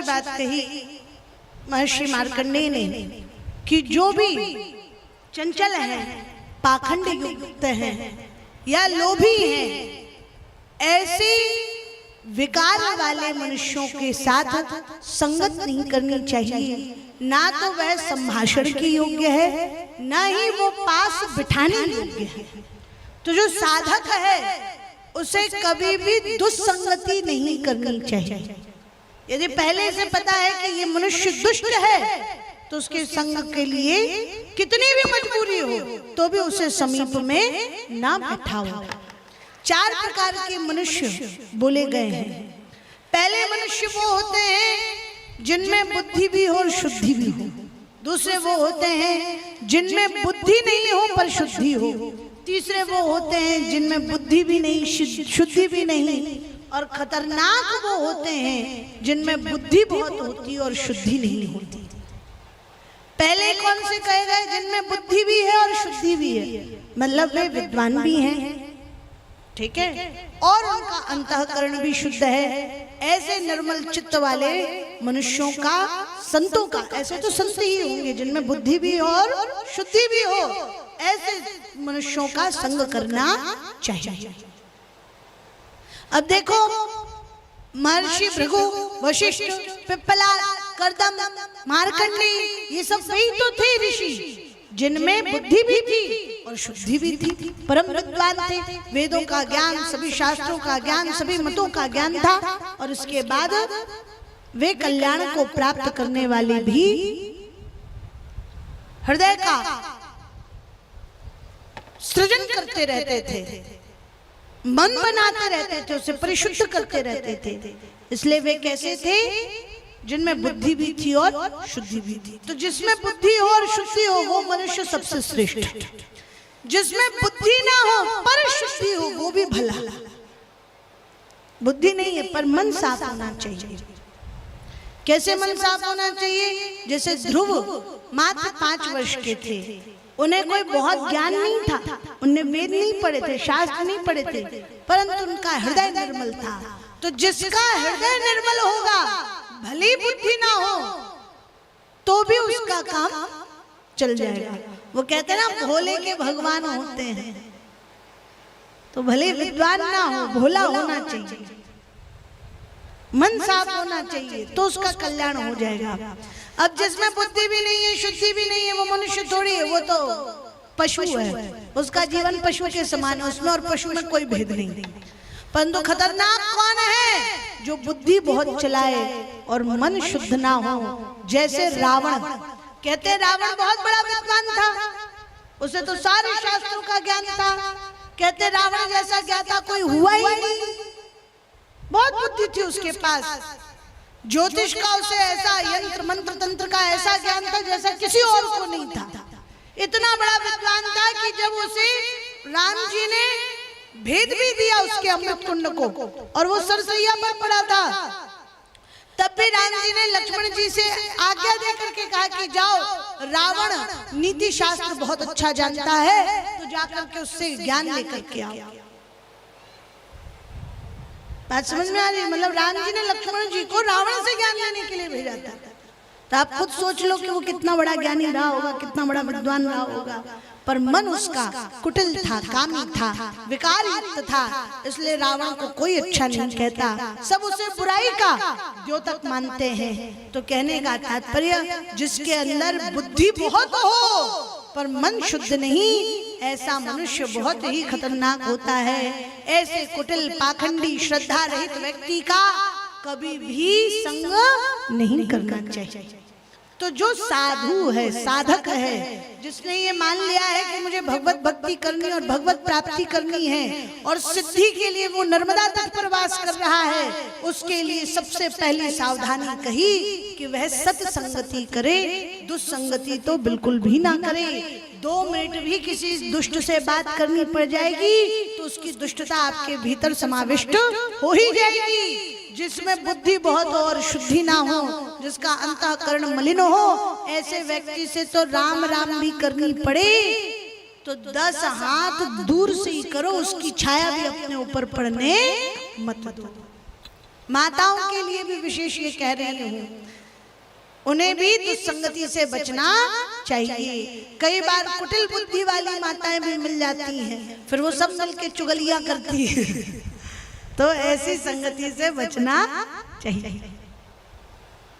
बात कही महर्षि मार्कंडेय ने कि जो भी चंचल है, पाखंड युक्त है या लोभी है, ऐसे विकार वाले मनुष्यों के साथ संगत नहीं करनी चाहिए। ना तो वह संभाषण के योग्य है, ना ही वो पास बिठाने योग्य है। तो जो साधक है उसे कभी भी दुस्संगति नहीं करनी चाहिए। यदि पहले से पता है कि ये मनुष्य दुष्ट है तो उसके संग के लिए कितनी भी मजबूरी हो तो भी उसे समीप में ना बैठाओ। 4 प्रकार के मनुष्य बोले गए हैं। पहले मनुष्य वो होते हैं जिनमें बुद्धि भी हो और शुद्धि भी हो। दूसरे वो होते हैं जिनमें बुद्धि नहीं हो पर शुद्धि हो। तीसरे वो होते हैं जिनमें बुद्धि भी नहीं, शुद्धि भी नहीं। और खतरनाक वो होते हैं जिनमें बुद्धि बहुत होती है और शुद्धि नहीं होती। पहले कौन से कहे गए? जिनमें बुद्धि भी है और शुद्धि भी है, मतलब वे विद्वान भी हैं, ठीक है, और उनका अंतःकरण भी शुद्ध है। ऐसे निर्मल चित्त वाले मनुष्यों का, संतों का, ऐसे तो संत ही होंगे जिनमें बुद्धि भी हो और शुद्धि भी हो, ऐसे मनुष्यों का संग करना चाहिए। अब देखो, महर्षि भृगु, वशिष्ठ, पिप्पलाद, कर्दम, मार्कंडेय, ये सब वही तो थे ऋषि जिनमें बुद्धि भी थी और शुद्धि भी थी। परम विद्वान थे, वेदों का ज्ञान, सभी शास्त्रों का ज्ञान, सभी मतों का ज्ञान था। और उसके बाद वे कल्याण को प्राप्त करने वाले भी हृदय का सृजन करते रहते थे, मन बनाते रहते थे, उसे परिशुद्ध करते रहते थे। इसलिए वे कैसे थे? जिनमें बुद्धि भी थी और शुद्धि भी थी। तो जिसमें बुद्धि हो और शुद्धि हो वो मनुष्य सबसे श्रेष्ठ है। जिसमें बुद्धि ना हो पर शुद्धि हो वो भी भला। बुद्धि नहीं है पर मन साफ होना चाहिए। कैसे मन साफ होना चाहिए? जैसे ध्रुव मात्र 5 वर्ष के थे, उन्हें कोई बहुत ज्ञान नहीं था, उन्हें वेद नहीं पढ़े थे, शास्त्र नहीं पढ़े थे, परंतु उनका हृदय निर्मल था। तो जिसका हृदय निर्मल होगा, भली बुद्धि ना हो तो भी उसका काम चल जाएगा। वो कहते हैं ना, भोले के भगवान होते हैं। तो भले विद्वान ना हो, भोला होना चाहिए, मन साफ होना चाहिए, तो उसका कल्याण हो जाएगा। अब जिसमें बुद्धि भी नहीं है, शुद्धि भी नहीं है, वो मनुष्य थोड़ी है, वो तो पशु है। उसका जीवन पशु के समान है, उसमें और पशु में कोई भेद नहीं। परंतु खतरनाक कौन है? जो बुद्धि बहुत चलाए और मन शुद्ध ना हो। जैसे रावण, कहते हैं रावण बहुत बड़ा विद्वान था, उसे तो सारे शास्त्रों का ज्ञान था। कहते रावण जैसा ज्ञाता कोई हुआ ही नहीं, बहुत बुद्धि थी उसके पास। ज्योतिष का उसे ऐसा, यंत्र मंत्र तंत्र का ऐसा ज्ञान था जैसा किसी और को नहीं था। इतना बड़ा विद्वान था कि जब उसे राम जी ने भेद भी दिया उसके अमृत कुंड को और वो सरसैया पर पड़ा था, तब भी राम जी ने लक्ष्मण जी से आज्ञा देकर के कहा कि जाओ, रावण नीति शास्त्र बहुत अच्छा जानता है, तो जाकर के उससे ज्ञान लेकर के आओ। बात समझ में आ रही है? मतलब राम जी ने लक्ष्मण जी को रावण से ज्ञान लेने के लिए भेजा था। तो आप खुद सोच लो कि वो कितना बड़ा ज्ञानी रहा होगा, कितना बड़ा विद्वान रहा होगा। पर मन उसका कुटिल था, कामी था, विकार युक्त था, इसलिए रावण को कोई अच्छा नहीं कहता, सब उसे बुराई का द्योतक मानते हैं। तो कहने का तात्पर्य, जिसके अंदर बुद्धि बहुत हो पर मन शुद्ध नहीं, ऐसा मनुष्य बहुत ही खतरनाक होता है। ऐसे कुटिल, पाखंडी, श्रद्धा रहित व्यक्ति का कभी भी संग नहीं करना चाहिए। तो जो साधु है, साधक है, जिसने ये मान लिया है कि मुझे भगवत भक्ति करनी और भगवत प्राप्ति करनी है और सिद्धि के लिए वो नर्मदा तट पर वास कर रहा है, उसके लिए सबसे पहली सावधानी कही कि वह सत्संगति करे, दुस्संगति तो बिल्कुल भी ना करे। 2 मिनट भी किसी दुष्ट से बात करनी पड़ जाएगी तो उसकी दुष्टता आपके भीतर समाविष्ट हो ही जाएगी। जिसमें बुद्धि बहुत हो और शुद्धि ना हो, जिसका अंतःकरण मलिन हो, ऐसे व्यक्ति से तो राम राम भी करनी पड़े तो 10 हाथ दूर से ही करो, उसकी छाया भी अपने ऊपर पड़ने मत दो। माताओं के लिए भी विशेष ये कह रही हूँ, उन्हें भी दुस्संगति से बचना चाहिए। कई बार कुटिल बुद्धि वाली माताएं भी मिल जाती हैं, फिर वो सब मिल के चुगलियां करती हैं। तो ऐसी संगति से बचना चाहिए।